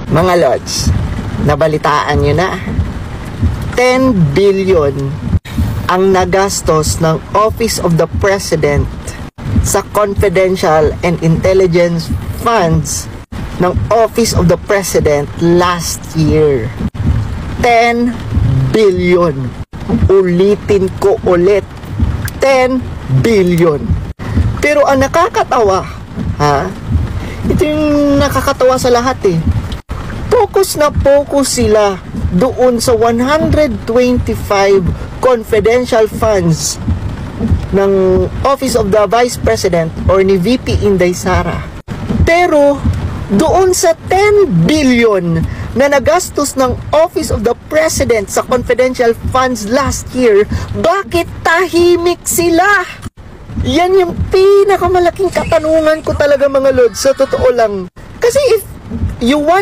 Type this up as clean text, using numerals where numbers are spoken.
Mga Lods, nabalitaan nyo na. 10 billion ang nagastos ng Office of the President sa confidential and intelligence funds ng Office of the President last year. 10 billion. Ulitin ko ulit. 10 billion. Pero ang nakakatawa, ito yung nakakatawa sa lahat focus na focus sila doon sa 125 confidential funds ng Office of the Vice President or ni VP Inday Sara. Pero doon sa 10 billion na nagastos ng Office of the President sa confidential funds last year, bakit tahimik sila? Yan yung pinakamalaking katanungan ko talaga, mga Lods, sa totoo lang. Kasi if you want